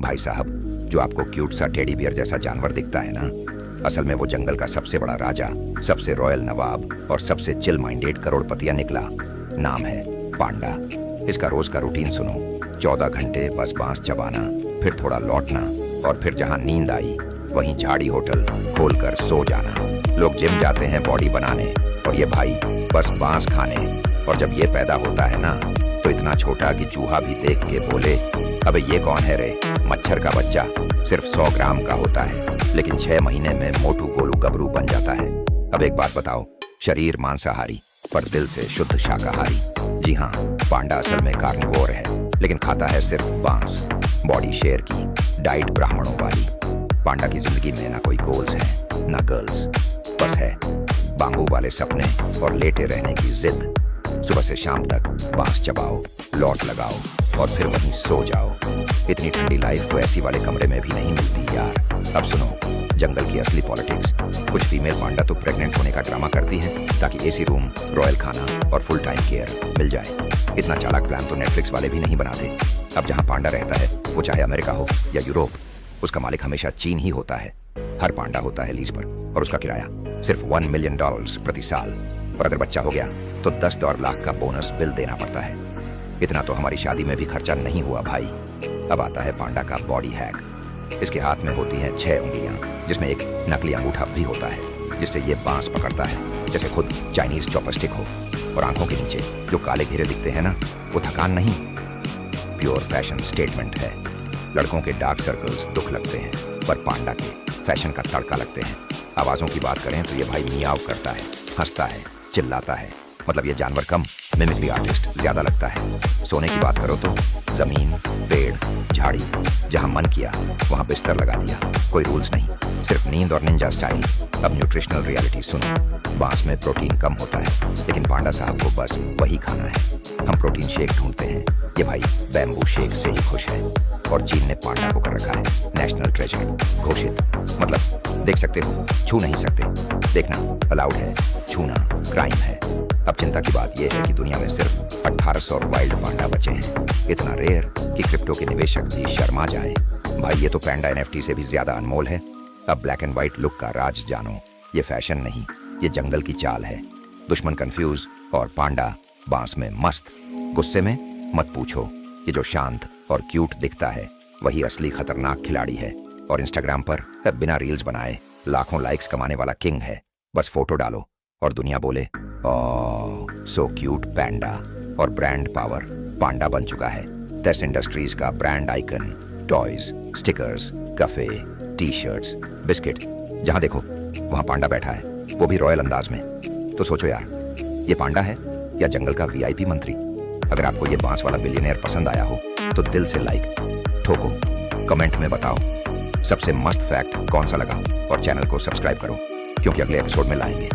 भाई साहब, जो आपको क्यूट सा टेडी बियर जैसा जानवर दिखता है ना, असल में वो जंगल का सबसे बड़ा राजा, सबसे रॉयल नवाब और सबसे चिल माइंडेड करोड़पतिया निकला। नाम है पांडा। इसका रोज का रूटीन सुनो। 14 घंटे बस बांस चबाना, फिर थोड़ा लौटना और फिर जहां नींद आई वहीं झाड़ी होटल खोलकर सो जाना। लोग जिम जाते हैं बॉडी बनाने और ये भाई बस बांस खाने। और जब ये पैदा होता है ना तो इतना छोटा कि चूहा भी देख के बोले, अबे ये कौन है रे? मच्छर का बच्चा। सिर्फ 100 ग्राम का होता है लेकिन 6 महीने में मोटू गोलू गबरू बन जाता है। अब एक बात बताओ, शरीर मांसाहारी पर दिल से शुद्ध शाकाहारी। जी हाँ, पांडा असल में कार्निवोर है लेकिन खाता है सिर्फ बांस। बॉडी शेर की, डाइट ब्राह्मणों वाली। पांडा की जिंदगी में ना कोई गोल्स है ना गर्ल्स, बस है बांगू वाले सपने और लेटे रहने की जिद। सुबह से शाम तक बांस चबाओ, लौट लगाओ और फिर वहीं सो जाओ। इतनी ठंडी लाइफ तो एसी वाले कमरे में भी नहीं मिलती यार। अब सुनो जंगल की असली पॉलिटिक्स। कुछ फीमेल पांडा तो प्रेग्नेंट होने का ड्रामा करती है ताकि एसी रूम, रॉयल खाना और फुल टाइम केयर मिल जाए। इतना चालाक प्लान तो नेटफ्लिक्स वाले भी नहीं बनाते। अब जहाँ पांडा रहता है वो चाहे अमेरिका हो या यूरोप, उसका मालिक हमेशा चीन ही होता है। हर पांडा होता है लीज पर और उसका किराया सिर्फ $1 मिलियन प्रति साल। और अगर बच्चा हो गया तो $10 लाख का बोनस बिल देना पड़ता है। इतना तो हमारी शादी में भी खर्चा नहीं हुआ भाई। अब आता है पांडा का बॉडी हैक। इसके हाथ में होती हैं 6 उंगलियां जिसमें एक नकली अंगूठा भी होता है जिससे ये बांस पकड़ता है जैसे खुद चाइनीज चॉपस्टिक हो। और आंखों के नीचे जो काले घेरे दिखते हैं ना, वो थकान नहीं, प्योर फैशन स्टेटमेंट है। लड़कों के डार्क सर्कल्स दुख लगते हैं पर पांडा के फैशन का तड़का लगते हैं। आवाजों की बात करें तो ये भाई मियाव करता है, हंसता है, चिल्लाता है। मतलब ये जानवर कम, मिमिक्री आर्टिस्ट ज्यादा लगता है। सोने की बात करो तो जमीन, पेड़, झाड़ी, जहां मन किया वहां बिस्तर लगा दिया। कोई रूल्स नहीं, सिर्फ नींद और निंजा स्टाइल। अब न्यूट्रिशनल रियलिटी सुनो। बांस में प्रोटीन कम होता है लेकिन पांडा साहब को बस वही खाना है। हम प्रोटीन शेक ढूंढते हैं, ये भाई बैम्बू शेक से ही खुश है। और चीन ने पांडा को कर रखा है नेशनल ट्रेजर घोषित। मतलब देख सकते हो, छू नहीं सकते। देखना अलाउड है, छूना क्राइम है। अब चिंता की बात यह है कि दुनिया में सिर्फ 1800 वाइल्ड पांडा बचे हैं। इतना रेयर कि क्रिप्टो के निवेशक भी शर्मा जाए। भाई ये तो पैंडा एनएफटी से भी ज्यादा अनमोल है। अब ब्लैक एंड व्हाइट लुक का राज जानो। ये फैशन नहीं, ये जंगल की चाल है। दुश्मन कंफ्यूज और पांडा बांस में मस्त। गुस्से में मत पूछो, ये जो शांत और क्यूट दिखता है वही असली खतरनाक खिलाड़ी है। और इंस्टाग्राम पर बिना रील्स बनाए लाखों लाइक्स कमाने वाला किंग है। बस फोटो डालो और दुनिया बोले ओह सो क्यूट पैंडा। और ब्रांड पावर पांडा बन चुका है टेस्ट इंडस्ट्रीज का ब्रांड आइकन। टॉयज, स्टिकर्स, कफे, टी शर्ट्स, बिस्किट, जहां देखो वहां पांडा बैठा है, वो भी रॉयल अंदाज में। तो सोचो यार, ये पांडा है या जंगल का वीआईपी मंत्री? अगर आपको ये बांस वाला बिलियनियर पसंद आया हो तो दिल से लाइक ठोको, कमेंट में बताओ सबसे मस्त फैक्ट कौन सा लगा और चैनल को सब्सक्राइब करो क्योंकि अगले एपिसोड में लाएंगे।